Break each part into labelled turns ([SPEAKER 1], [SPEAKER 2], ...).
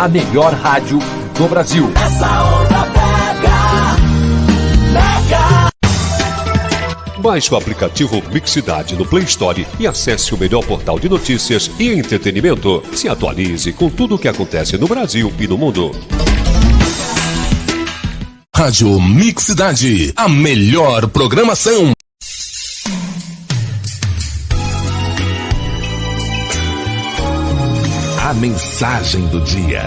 [SPEAKER 1] a melhor rádio do Brasil.
[SPEAKER 2] Essa onda pega.
[SPEAKER 3] Baixe o aplicativo Mixidade no Play Store e acesse o melhor portal de notícias e entretenimento. Se atualize com tudo o que acontece no Brasil e no mundo.
[SPEAKER 4] Rádio Mixidade, a melhor programação. A mensagem do dia.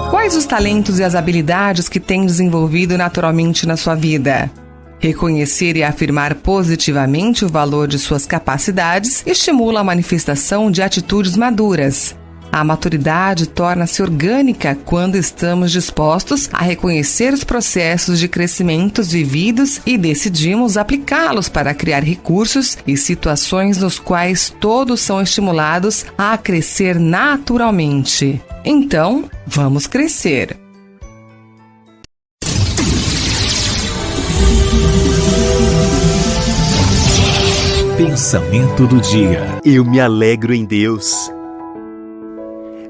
[SPEAKER 5] Quais os talentos e as habilidades que tem desenvolvido naturalmente na sua vida? Reconhecer e afirmar positivamente o valor de suas capacidades estimula a manifestação de atitudes maduras. A maturidade torna-se orgânica quando estamos dispostos a reconhecer os processos de crescimento vividos e decidimos aplicá-los para criar recursos e situações nos quais todos são estimulados a crescer naturalmente. Então, vamos crescer.
[SPEAKER 6] Pensamento do dia. Eu me alegro em Deus.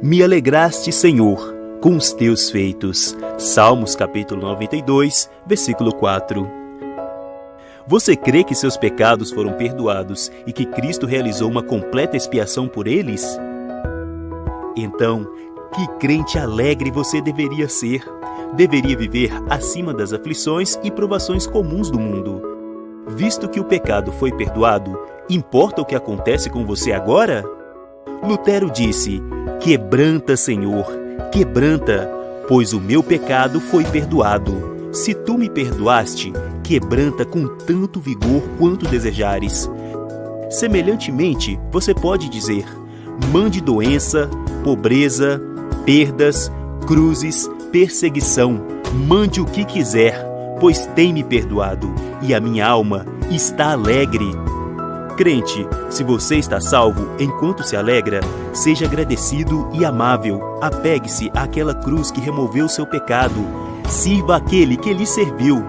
[SPEAKER 6] Me alegraste, Senhor, com os teus feitos. Salmos capítulo 92, versículo 4. Você crê que seus pecados foram perdoados e que Cristo realizou uma completa expiação por eles? Então, que crente alegre você deveria ser. Deveria viver acima das aflições e provações comuns do mundo. Visto que o pecado foi perdoado, importa o que acontece com você agora? Lutero disse: quebranta, Senhor, quebranta, pois o meu pecado foi perdoado. Se tu me perdoaste, quebranta com tanto vigor quanto desejares. Semelhantemente, você pode dizer: mande doença, pobreza, perdas, cruzes, perseguição, mande o que quiser, pois tem me perdoado, e a minha alma está alegre. Crente, se você está salvo enquanto se alegra, seja agradecido e amável. Apegue-se àquela cruz que removeu seu pecado. Sirva aquele que lhe serviu.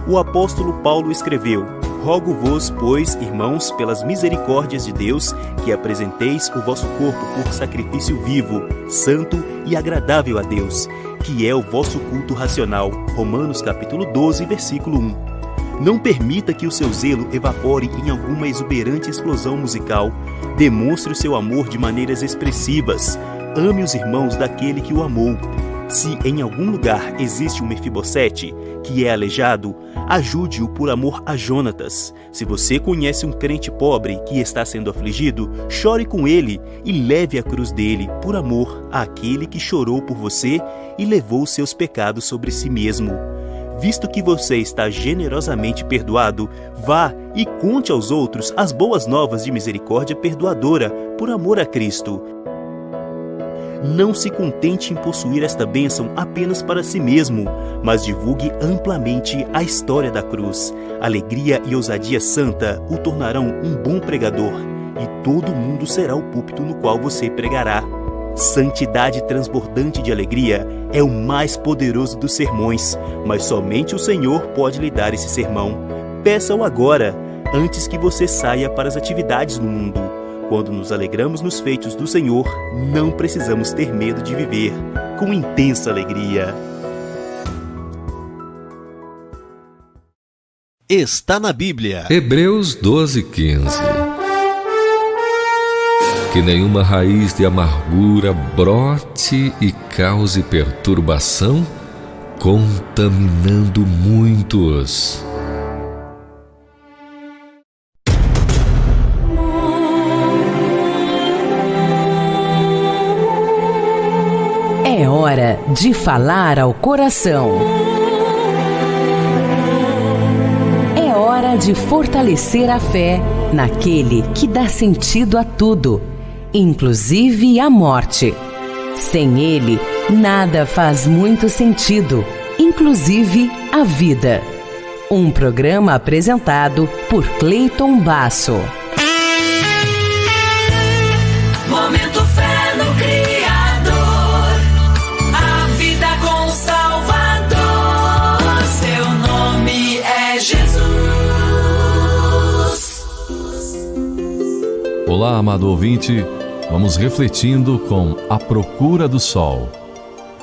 [SPEAKER 6] O apóstolo Paulo escreveu: rogo-vos, pois, irmãos, pelas misericórdias de Deus, que apresenteis o vosso corpo por sacrifício vivo, santo e agradável a Deus, que é o vosso culto racional. Romanos capítulo 12, versículo 1. Não permita que o seu zelo evapore em alguma exuberante explosão musical. Demonstre o seu amor de maneiras expressivas. Ame os irmãos daquele que o amou. Se em algum lugar existe um Mefibosete, que é aleijado, ajude-o por amor a Jonatas. Se você conhece um crente pobre que está sendo afligido, chore com ele e leve a cruz dele por amor àquele que chorou por você e levou seus pecados sobre si mesmo. Visto que você está generosamente perdoado, vá e conte aos outros as boas novas de misericórdia perdoadora, por amor a Cristo. Não se contente em possuir esta bênção apenas para si mesmo, mas divulgue amplamente a história da cruz. Alegria e ousadia santa o tornarão um bom pregador, e todo mundo será o púlpito no qual você pregará. Santidade transbordante de alegria é o mais poderoso dos sermões, mas somente o Senhor pode lhe dar esse sermão. Peça-o agora, antes que você saia para as atividades no mundo. Quando nos alegramos nos feitos do Senhor, não precisamos ter medo de viver com intensa alegria.
[SPEAKER 7] Está na Bíblia.
[SPEAKER 8] Hebreus 12:15. Que nenhuma raiz de amargura brote e cause perturbação, contaminando muitos.
[SPEAKER 9] É hora de falar ao coração. É hora de fortalecer a fé naquele que dá sentido a tudo, inclusive a morte. Sem ele, nada faz muito sentido, inclusive a vida. Um programa apresentado por Cleiton Basso.
[SPEAKER 2] Momento fé no Criador, a vida com o Salvador. Seu nome é Jesus.
[SPEAKER 8] Olá, amado ouvinte.
[SPEAKER 10] vamos refletindo com A Procura do Sol.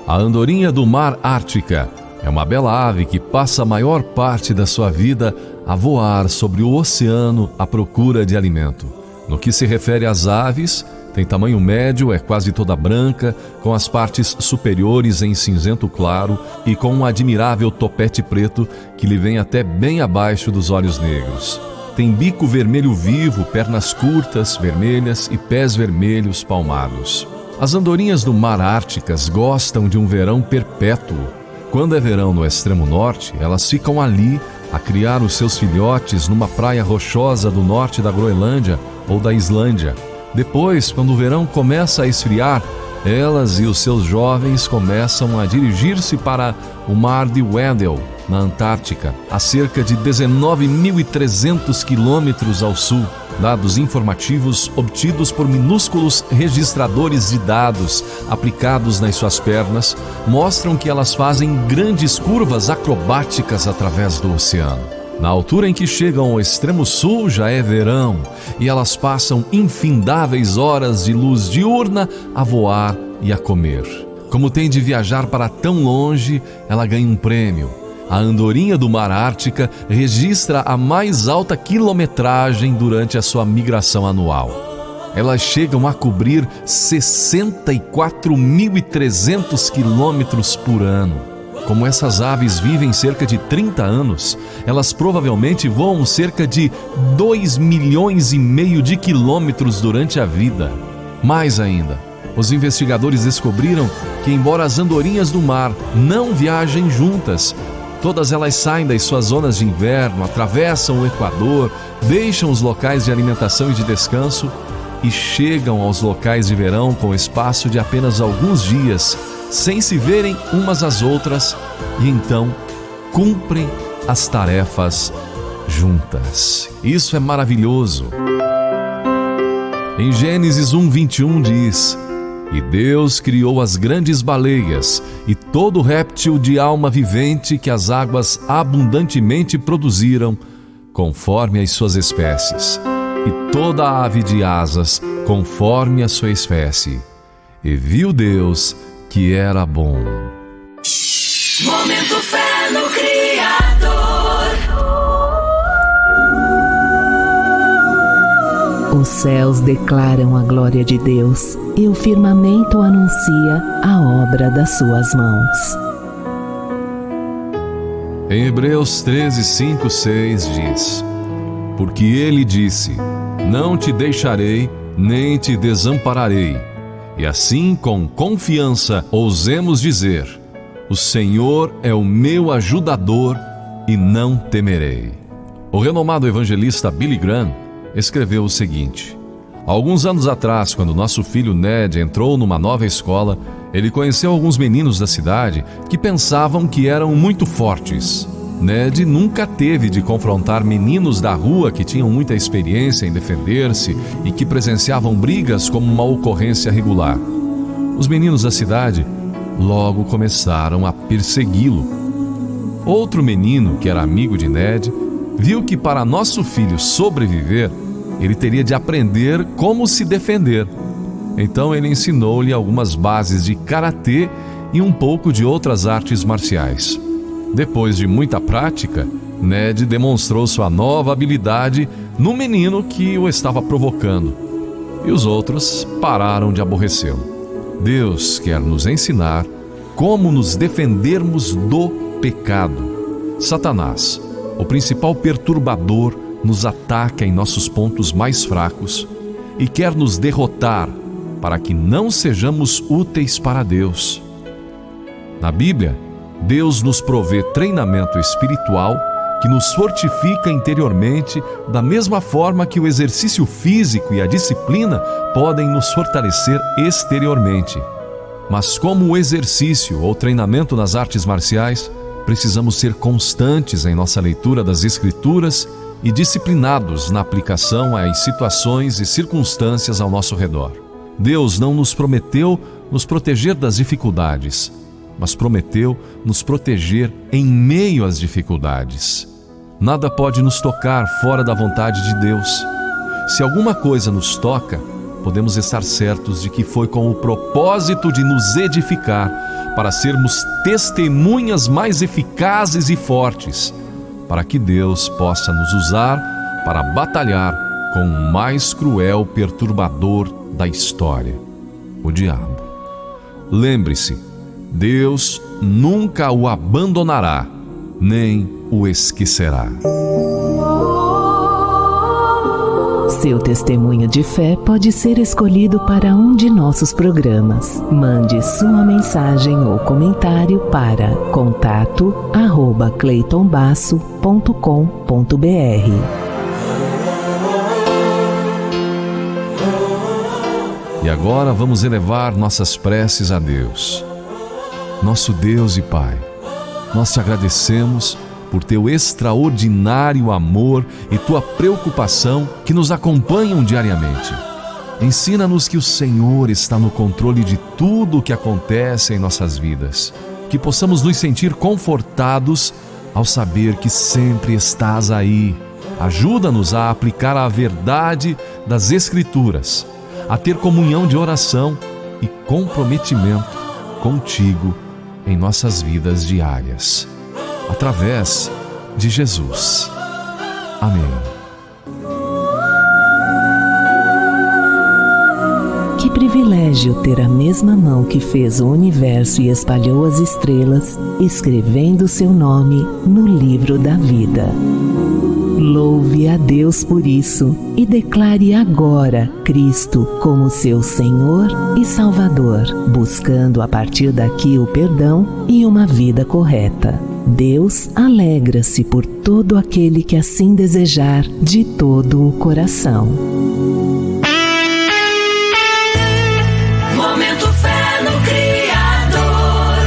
[SPEAKER 10] A andorinha do mar Ártica é uma bela ave que passa a maior parte da sua vida a voar sobre o oceano à procura de alimento. No que se refere às aves, tem tamanho médio, é quase toda branca, com as partes superiores em cinzento claro e com um admirável topete preto que lhe vem até bem abaixo dos olhos negros. Tem bico vermelho vivo, pernas curtas, vermelhas e pés vermelhos palmados. As andorinhas do mar Árticas gostam de um verão perpétuo. Quando é verão no extremo norte, elas ficam ali a criar os seus filhotes numa praia rochosa do norte da Groenlândia ou da Islândia. Depois, quando o verão começa a esfriar, elas e os seus jovens começam a dirigir-se para o mar de Weddell, na Antártica, a cerca de 19.300 quilômetros ao sul. Dados informativos obtidos por minúsculos registradores de dados aplicados nas suas pernas mostram que elas fazem grandes curvas acrobáticas através do oceano. Na altura em que chegam ao extremo sul já é verão e elas passam infindáveis horas de luz diurna a voar e a comer. Como tem de viajar para tão longe, ela ganha um prêmio. A andorinha do mar Ártica registra a mais alta quilometragem durante a sua migração anual. Elas chegam a cobrir 64.300 quilômetros por ano. Como essas aves vivem cerca de 30 anos, elas provavelmente voam cerca de 2,5 milhões de quilômetros durante a vida. Mais ainda, os investigadores descobriram que, embora as andorinhas do mar não viajem juntas, todas elas saem das suas zonas de inverno, atravessam o Equador, deixam os locais de alimentação e de descanso e chegam aos locais de verão com espaço de apenas alguns dias, sem se verem umas às outras, e então cumprem as tarefas juntas. Isso é maravilhoso. Em Gênesis 1:21 diz: E Deus criou as grandes baleias e todo réptil de alma vivente que as águas abundantemente produziram, conforme as suas espécies, e toda ave de asas, conforme a sua espécie. E viu Deus que era bom.
[SPEAKER 2] Momento Fé no Criador.
[SPEAKER 9] Os céus declaram a glória de Deus e o firmamento anuncia a obra das suas mãos.
[SPEAKER 10] Em Hebreus 13:5-6 diz: Porque ele disse: Não te deixarei, nem te desampararei. E assim, com confiança, ousemos dizer: O Senhor é o meu ajudador e não temerei. O renomado evangelista Billy Graham escreveu o seguinte: Alguns anos atrás, quando nosso filho Ned entrou numa nova escola, ele conheceu alguns meninos da cidade que pensavam que eram muito fortes. Ned nunca teve de confrontar meninos da rua que tinham muita experiência em defender-se e que presenciavam brigas como uma ocorrência regular. Os meninos da cidade logo começaram a persegui-lo. Outro menino, que era amigo de Ned, viu que para nosso filho sobreviver, ele teria de aprender como se defender. Então ele ensinou-lhe algumas bases de karatê e um pouco de outras artes marciais. Depois de muita prática, Ned demonstrou sua nova habilidade no menino que o estava provocando, e os outros pararam de aborrecê-lo. Deus quer nos ensinar como nos defendermos do pecado. Satanás, o principal perturbador, nos ataca em nossos pontos mais fracos e quer nos derrotar para que não sejamos úteis para Deus. Na Bíblia, Deus nos provê treinamento espiritual que nos fortifica interiormente da mesma forma que o exercício físico e a disciplina podem nos fortalecer exteriormente. Mas como o exercício ou treinamento nas artes marciais, precisamos ser constantes em nossa leitura das Escrituras e disciplinados na aplicação às situações e circunstâncias ao nosso redor. Deus não nos prometeu nos proteger das dificuldades, mas prometeu nos proteger em meio às dificuldades. Nada pode nos tocar fora da vontade de Deus. Se alguma coisa nos toca, podemos estar certos de que foi com o propósito de nos edificar, para sermos testemunhas mais eficazes e fortes, para que Deus possa nos usar para batalhar com o mais cruel perturbador da história, o diabo. Lembre-se, Deus nunca o abandonará, nem o esquecerá.
[SPEAKER 9] Seu testemunho de fé pode ser escolhido para um de nossos programas. Mande sua mensagem ou comentário para contato@cleitonbasso.com.br.
[SPEAKER 10] E agora vamos elevar nossas preces a Deus. Nosso Deus e Pai, nós te agradecemos por teu extraordinário amor e tua preocupação que nos acompanham diariamente. Ensina-nos que o Senhor está no controle de tudo o que acontece em nossas vidas, que possamos nos sentir confortados ao saber que sempre estás aí. Ajuda-nos a aplicar a verdade das Escrituras, a ter comunhão de oração e comprometimento contigo em nossas vidas diárias. Através de Jesus. Amém.
[SPEAKER 9] Que privilégio ter a mesma mão que fez o universo e espalhou as estrelas, escrevendo seu nome no livro da vida. Louve a Deus por isso e declare agora Cristo como seu Senhor e Salvador, buscando a partir daqui o perdão e uma vida correta. Deus alegra-se por todo aquele que assim desejar de todo o coração.
[SPEAKER 2] Momento Fé no Criador.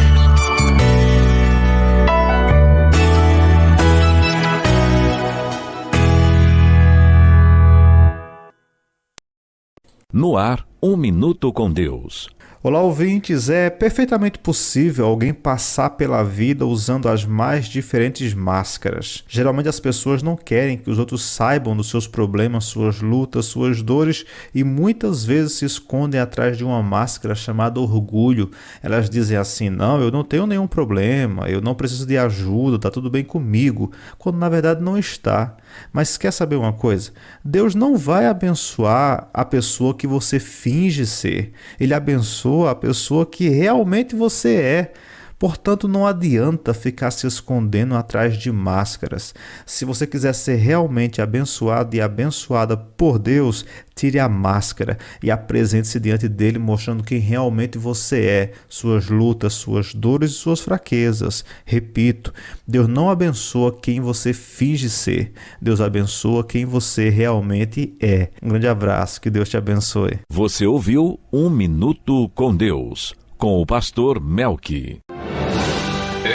[SPEAKER 1] No ar, 1 minuto com Deus.
[SPEAKER 11] Olá, ouvintes. É perfeitamente possível alguém passar pela vida usando as mais diferentes máscaras. Geralmente as pessoas não querem que os outros saibam dos seus problemas, suas lutas, suas dores e muitas vezes se escondem atrás de uma máscara chamada orgulho. Elas dizem assim: não, eu não tenho nenhum problema, eu não preciso de ajuda, tá tudo bem comigo, quando na verdade não está. Mas quer saber uma coisa? Deus não vai abençoar a pessoa que você finge ser. Ele abençoa a pessoa que realmente você é. Portanto, não adianta ficar se escondendo atrás de máscaras. Se você quiser ser realmente abençoado e abençoada por Deus, tire a máscara e apresente-se diante dele mostrando quem realmente você é, suas lutas, suas dores e suas fraquezas. Repito, Deus não abençoa quem você finge ser. Deus abençoa quem você realmente é. Um grande abraço, que Deus te abençoe.
[SPEAKER 1] Você ouviu 1 Minuto com Deus, com o pastor Melqui.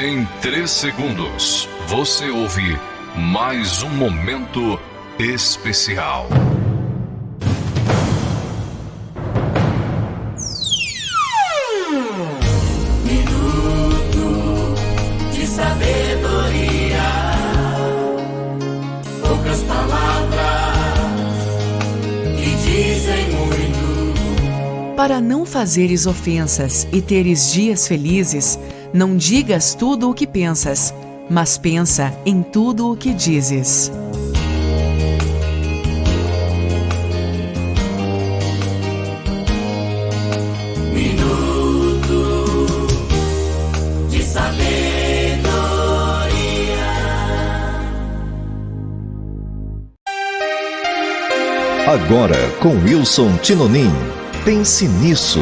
[SPEAKER 8] Em 3 segundos, você ouve mais um momento especial.
[SPEAKER 2] Minuto de sabedoria. Poucas palavras que dizem muito.
[SPEAKER 12] Para não fazeres ofensas e teres dias felizes, não digas tudo o que pensas, mas pensa em tudo o que dizes.
[SPEAKER 2] Minuto de sabedoria.
[SPEAKER 13] Agora com Wilson Tinonim. Pense nisso.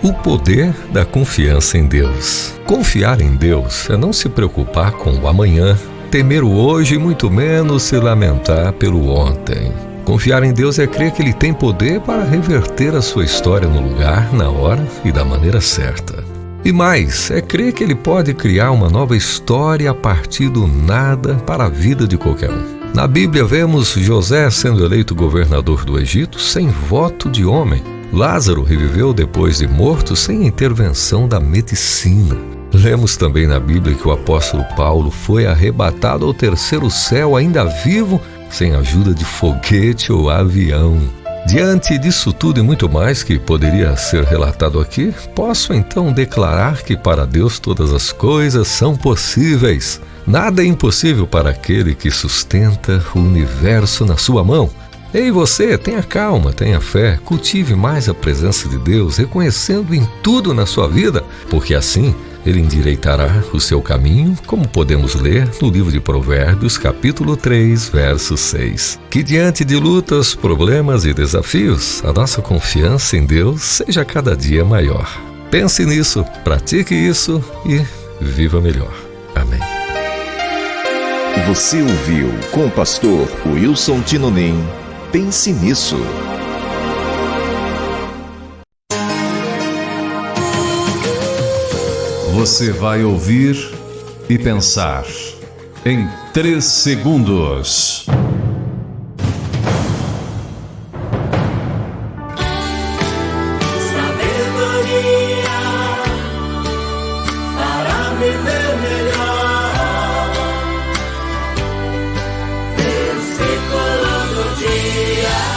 [SPEAKER 8] O poder da confiança em Deus. Confiar em Deus é não se preocupar com o amanhã, temer o hoje e muito menos se lamentar pelo ontem. Confiar em Deus é crer que Ele tem poder para reverter a sua história no lugar, na hora e da maneira certa. E mais, é crer que Ele pode criar uma nova história a partir do nada para a vida de qualquer um. Na Bíblia vemos José sendo eleito governador do Egito sem voto de homem. Lázaro reviveu depois de morto sem intervenção da medicina. Lemos também na Bíblia que o apóstolo Paulo foi arrebatado ao terceiro céu ainda vivo, sem ajuda de foguete ou avião. Diante disso tudo e muito mais que poderia ser relatado aqui, posso então declarar que para Deus todas as coisas são possíveis. Nada é impossível para aquele que sustenta o universo na sua mão. Ei você, tenha calma, tenha fé, cultive mais a presença de Deus, reconhecendo em tudo na sua vida, porque assim Ele endireitará o seu caminho, como podemos ler no livro de Provérbios, capítulo 3, verso 6. Que diante de lutas, problemas e desafios, a nossa confiança em Deus seja cada dia maior. Pense nisso, pratique isso e viva melhor. Amém.
[SPEAKER 13] Você ouviu com o pastor Wilson Tinonim. Pense nisso.
[SPEAKER 10] Você vai ouvir e pensar em 3 segundos.
[SPEAKER 2] Sabedoria para viver melhor. Versículo do dia.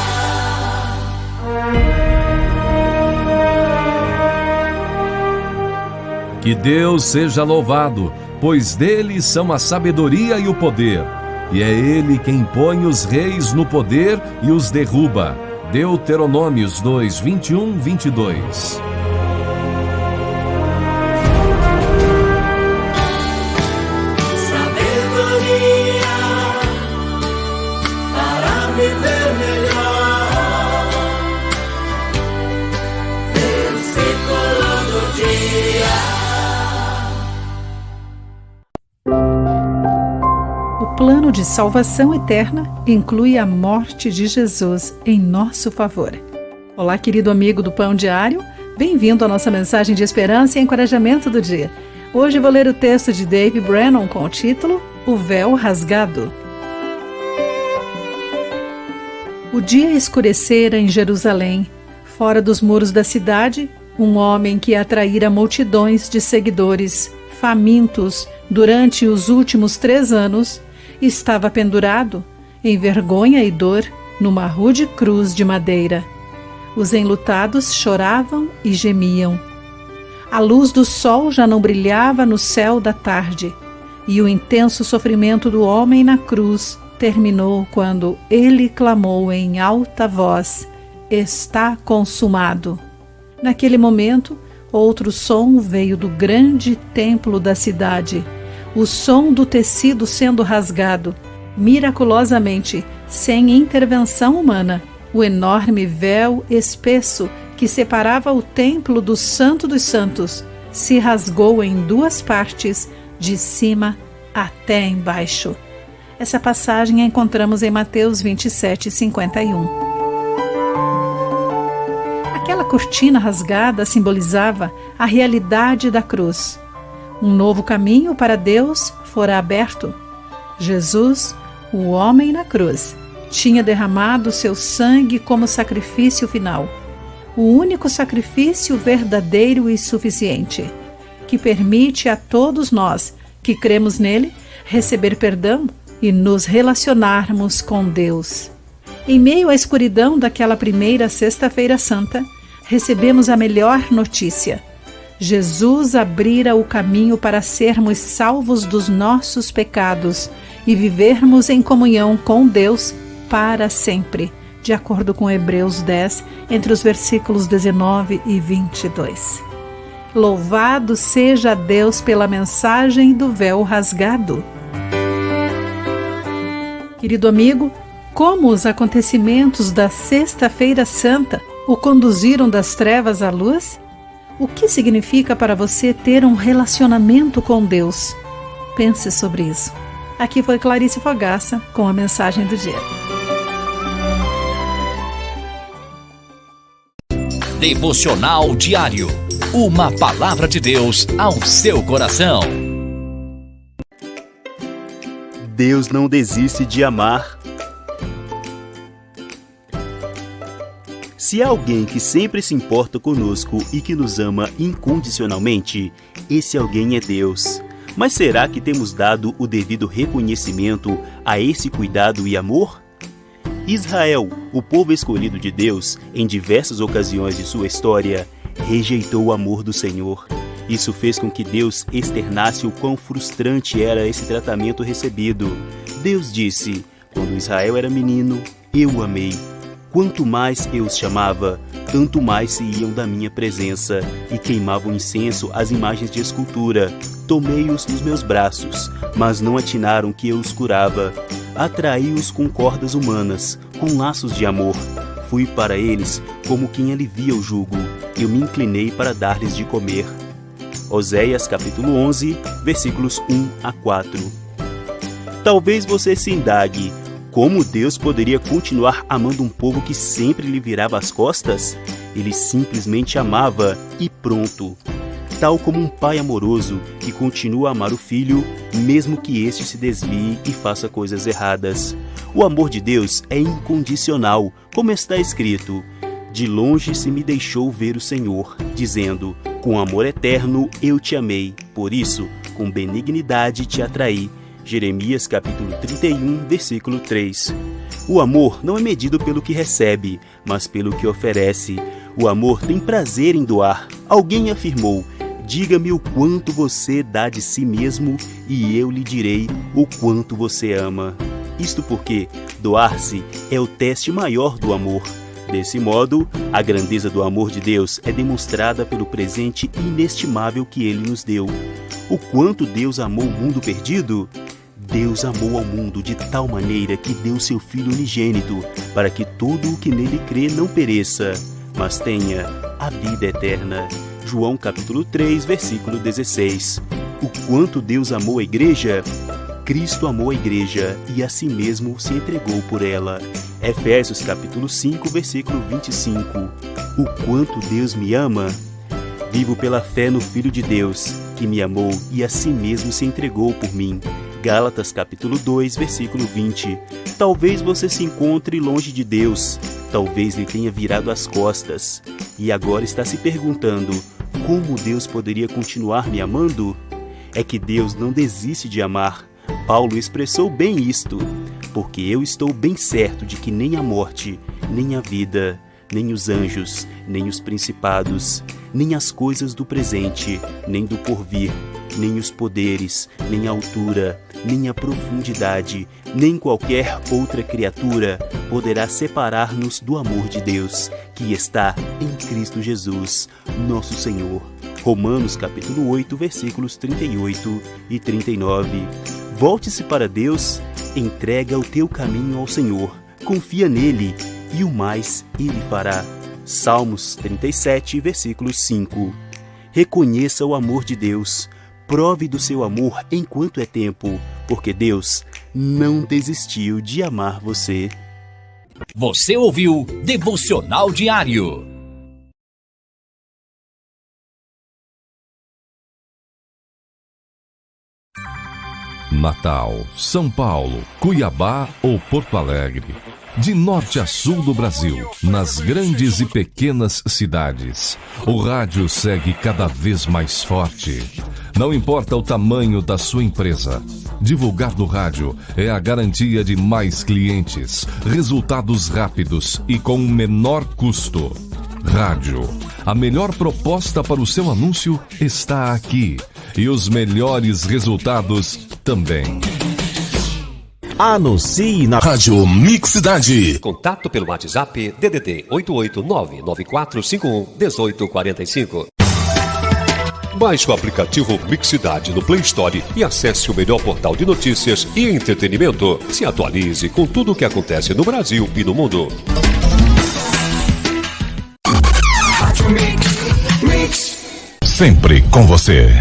[SPEAKER 10] Que Deus seja louvado, pois dele são a sabedoria e o poder. E é ele quem põe os reis no poder e os derruba. Deuteronômios 2, 21, 22.
[SPEAKER 2] Sabedoria para viver melhor. Versículo do dia.
[SPEAKER 14] O plano de salvação eterna inclui a morte de Jesus em nosso favor. Olá, querido amigo do Pão Diário, bem-vindo à nossa mensagem de esperança e encorajamento do dia. Hoje vou ler o texto de Dave Brennan com o título O Véu Rasgado. O dia escurecera em Jerusalém. Fora dos muros da cidade, um homem que atraíra multidões de seguidores famintos durante os últimos 3 anos, estava pendurado, em vergonha e dor, numa rude cruz de madeira. Os enlutados choravam e gemiam. A luz do sol já não brilhava no céu da tarde, e o intenso sofrimento do homem na cruz terminou quando ele clamou em alta voz: "Está consumado". Naquele momento, outro som veio do grande templo da cidade, o som do tecido sendo rasgado, miraculosamente, sem intervenção humana. O enorme véu espesso que separava o templo do Santo dos Santos se rasgou em 2 partes, de cima até embaixo. Essa passagem a encontramos em Mateus 27, 51. Aquela cortina rasgada simbolizava a realidade da cruz. Um novo caminho para Deus fora aberto. Jesus, o homem na cruz, tinha derramado seu sangue como sacrifício final. O único sacrifício verdadeiro e suficiente, que permite a todos nós que cremos nele receber perdão e nos relacionarmos com Deus. Em meio à escuridão daquela primeira Sexta-feira Santa, recebemos a melhor notícia. Jesus abrira o caminho para sermos salvos dos nossos pecados e vivermos em comunhão com Deus para sempre, de acordo com Hebreus 10, entre os versículos 19 e 22. Louvado seja Deus pela mensagem do véu rasgado. Querido amigo, como os acontecimentos da Sexta-feira Santa o conduziram das trevas à luz? O que significa para você ter um relacionamento com Deus? Pense sobre isso. Aqui foi Clarice Fogaça com a mensagem do dia.
[SPEAKER 15] Devocional diário. Uma palavra de Deus ao seu coração.
[SPEAKER 6] Deus não desiste de amar. Se há alguém que sempre se importa conosco e que nos ama incondicionalmente, esse alguém é Deus. Mas será que temos dado o devido reconhecimento a esse cuidado e amor? Israel, o povo escolhido de Deus, em diversas ocasiões de sua história, rejeitou o amor do Senhor. Isso fez com que Deus externasse o quão frustrante era esse tratamento recebido. Deus disse: quando Israel era menino, eu o amei. Quanto mais eu os chamava, tanto mais se iam da minha presença e queimavam incenso às imagens de escultura. Tomei-os nos meus braços, mas não atinaram que eu os curava. Atraí-os com cordas humanas, com laços de amor. Fui para eles como quem alivia o jugo. Eu me inclinei para dar-lhes de comer. Oséias capítulo 11, versículos 1 a 4. Talvez você se indague: como Deus poderia continuar amando um povo que sempre lhe virava as costas? Ele simplesmente amava e pronto. Tal como um pai amoroso que continua a amar o filho, mesmo que este se desvie e faça coisas erradas. O amor de Deus é incondicional, como está escrito: de longe se me deixou ver o Senhor, dizendo: com amor eterno eu te amei, por isso, com benignidade te atraí. Jeremias capítulo 31, versículo 3. O amor não é medido pelo que recebe, mas pelo que oferece. O amor tem prazer em doar. Alguém afirmou: diga-me o quanto você dá de si mesmo e eu lhe direi o quanto você ama. Isto porque doar-se é o teste maior do amor. Desse modo, a grandeza do amor de Deus é demonstrada pelo presente inestimável que Ele nos deu. O quanto Deus amou o mundo perdido? Deus amou ao mundo de tal maneira que deu seu Filho unigênito, para que todo o que nele crê não pereça, mas tenha a vida eterna. João capítulo 3, versículo 16. O quanto Deus amou a igreja? Cristo amou a igreja e a si mesmo se entregou por ela. Efésios capítulo 5, versículo 25. O quanto Deus me ama? Vivo pela fé no Filho de Deus, que me amou e a si mesmo se entregou por mim. Gálatas capítulo 2, versículo 20. Talvez você se encontre longe de Deus, talvez lhe tenha virado as costas, e agora está se perguntando: como Deus poderia continuar me amando? É que Deus não desiste de amar. Paulo expressou bem isto: porque eu estou bem certo de que nem a morte, nem a vida, nem os anjos, nem os principados, nem as coisas do presente, nem do porvir, nem os poderes, nem a altura, nem a profundidade, nem qualquer outra criatura poderá separar-nos do amor de Deus, que está em Cristo Jesus, nosso Senhor. Romanos capítulo 8, versículos 38 e 39. Volte-se para Deus, entrega o teu caminho ao Senhor, confia nele e o mais ele fará. Salmos 37, versículo 5. Reconheça o amor de Deus. Prove do seu amor enquanto é tempo, porque Deus não desistiu de amar você.
[SPEAKER 15] Você ouviu Devocional Diário.
[SPEAKER 10] Natal, São Paulo, Cuiabá ou Porto Alegre. De norte a sul do Brasil, nas grandes e pequenas cidades, o rádio segue cada vez mais forte. Não importa o tamanho da sua empresa, divulgar no rádio é a garantia de mais clientes, resultados rápidos e com o menor custo. Rádio, a melhor proposta para o seu anúncio está aqui e os melhores resultados também.
[SPEAKER 4] Anuncie na Rádio Mixidade.
[SPEAKER 3] Contato pelo WhatsApp DDD 889-9451-1845. Baixe o aplicativo Mixidade no Play Store e acesse o melhor portal de notícias e entretenimento. Se atualize com tudo o que acontece no Brasil e no mundo.
[SPEAKER 4] Sempre com você.